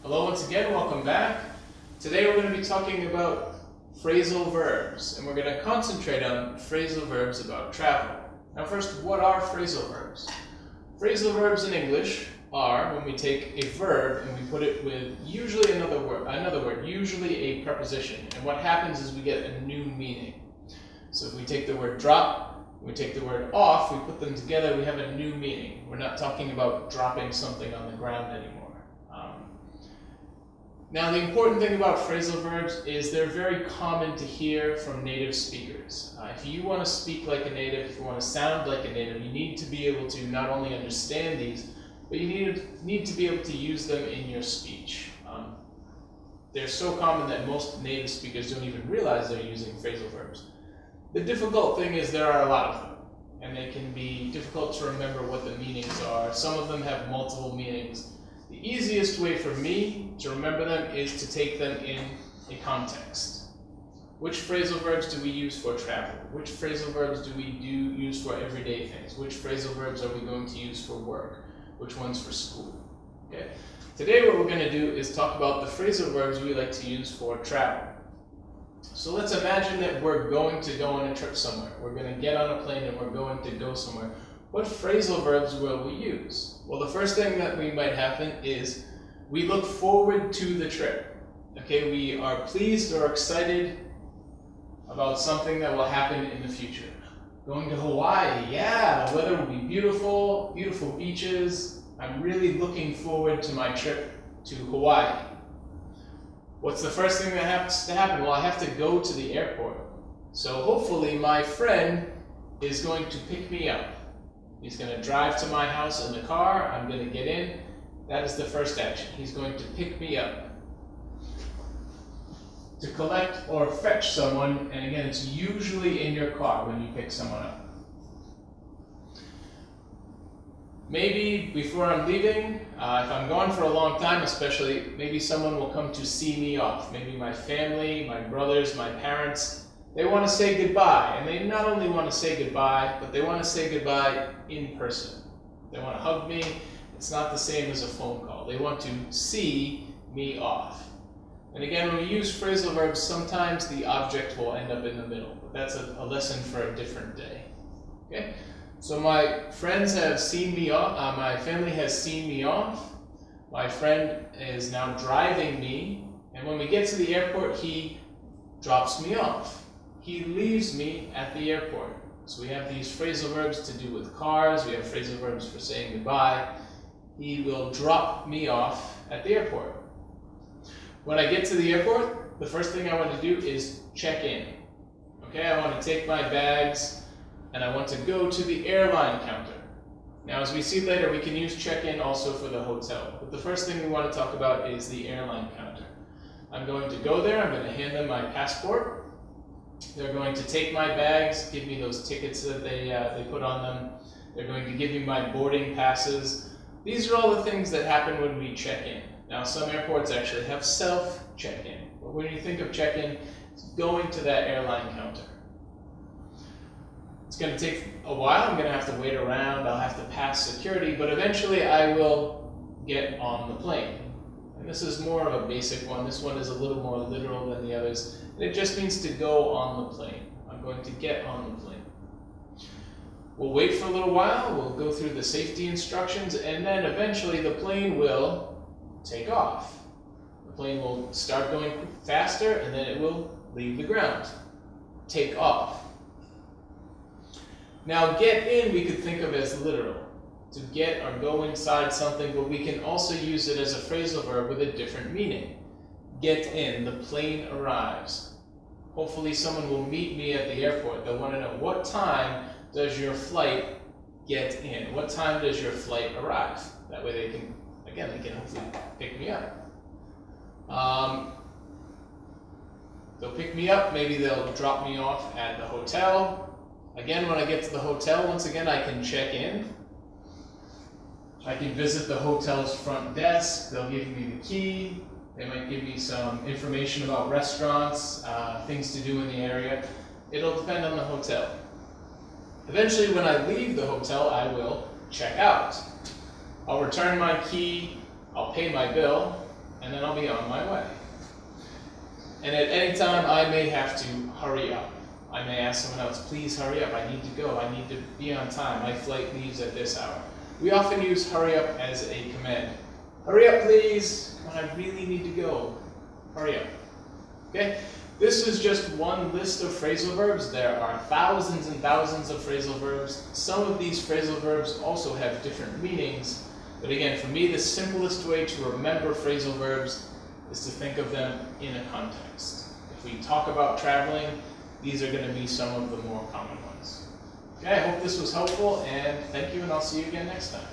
Hello once again, welcome back. Today we're going to be talking about phrasal verbs, and we're going to concentrate on phrasal verbs about travel. Now first, what are phrasal verbs? Phrasal verbs in English are when we take a verb and we put it with usually another word, usually a preposition, and what happens is we get a new meaning. So if we take the word drop, we take the word off, we put them together, we have a new meaning. We're not talking about dropping something on the ground anymore. Now the important thing about phrasal verbs is they're very common to hear from native speakers. If you want to speak like a native, if you want to sound like a native, you need to be able to not only understand these, but you need to be able to use them in your speech. They're so common that most native speakers don't even realize they're using phrasal verbs. The difficult thing is there are a lot of them, and they can be difficult to remember what the meanings are. Some of them have multiple meanings. The easiest way for me to remember them is to take them in a context. Which phrasal verbs do we use for travel? Which phrasal verbs do we use for everyday things? Which phrasal verbs are we going to use for work? Which ones for school? Okay. Today what we're going to do is talk about the phrasal verbs we like to use for travel. So let's imagine that we're going to go on a trip somewhere. We're going to get on a plane and we're going to go somewhere. What phrasal verbs will we use? Well, the first thing that might happen is we look forward to the trip. Okay, we are pleased or excited about something that will happen in the future. Going to Hawaii, yeah, the weather will be beautiful, beautiful beaches. I'm really looking forward to my trip to Hawaii. What's the first thing that has to happen? Well, I have to go to the airport. So hopefully my friend is going to pick me up. He's going to drive to my house in the car. I'm going to get in. That is the first action. He's going to pick me up. To collect or fetch someone, and again, it's usually in your car when you pick someone up. Maybe before I'm leaving, if I'm gone for a long time especially, maybe someone will come to see me off. Maybe my family, my brothers, my parents. They want to say goodbye, and they not only want to say goodbye, but they want to say goodbye in person. They want to hug me. It's not the same as a phone call. They want to see me off. And again, when we use phrasal verbs, sometimes the object will end up in the middle. But that's a lesson for a different day. Okay? So my friends have seen me off. My family has seen me off. My friend is now driving me, and when we get to the airport, he drops me off. He leaves me at the airport. So we have these phrasal verbs to do with cars. We have phrasal verbs for saying goodbye. He will drop me off at the airport. When I get to the airport, the first thing I want to do is check in. Okay, I want to take my bags and I want to go to the airline counter. Now, as we see later, we can use check-in also for the hotel. But the first thing we want to talk about is the airline counter. I'm going to go there. I'm going to hand them my passport. They're going to take my bags, give me those tickets that they put on them. They're going to give me my boarding passes. These are all the things that happen when we check in. Now, some airports actually have self-check-in. But when you think of check-in, it's going to that airline counter. It's going to take a while. I'm going to have to wait around. I'll have to pass security. But eventually, I will get on the plane. And this is more of a basic one. This one is a little more literal than the others. And it just means to go on the plane. I'm going to get on the plane. We'll wait for a little while. We'll go through the safety instructions. And then eventually the plane will take off. The plane will start going faster and then it will leave the ground. Take off. Now get in we could think of as literal. To get or go inside something, but we can also use it as a phrasal verb with a different meaning. Get in, the plane arrives. Hopefully someone will meet me at the airport. They'll want to know, what time does your flight get in? What time does your flight arrive? That way they can, again, they can hopefully pick me up. They'll pick me up, maybe they'll drop me off at the hotel. Again, when I get to the hotel, once again, I can check in. I can visit the hotel's front desk. They'll give me the key. They might give you some information about restaurants, things to do in the area. It'll depend on the hotel. Eventually, when I leave the hotel, I will check out. I'll return my key, I'll pay my bill, and then I'll be on my way. And at any time, I may have to hurry up. I may ask someone else, please hurry up, I need to go, I need to be on time, my flight leaves at this hour. We often use hurry up as a command. Hurry up, please, I really need to go. Hurry up. Okay? This is just one list of phrasal verbs. There are thousands and thousands of phrasal verbs. Some of these phrasal verbs also have different meanings. But again, for me, the simplest way to remember phrasal verbs is to think of them in a context. If we talk about traveling, these are going to be some of the more common ones. Okay, I hope this was helpful, and thank you, and I'll see you again next time.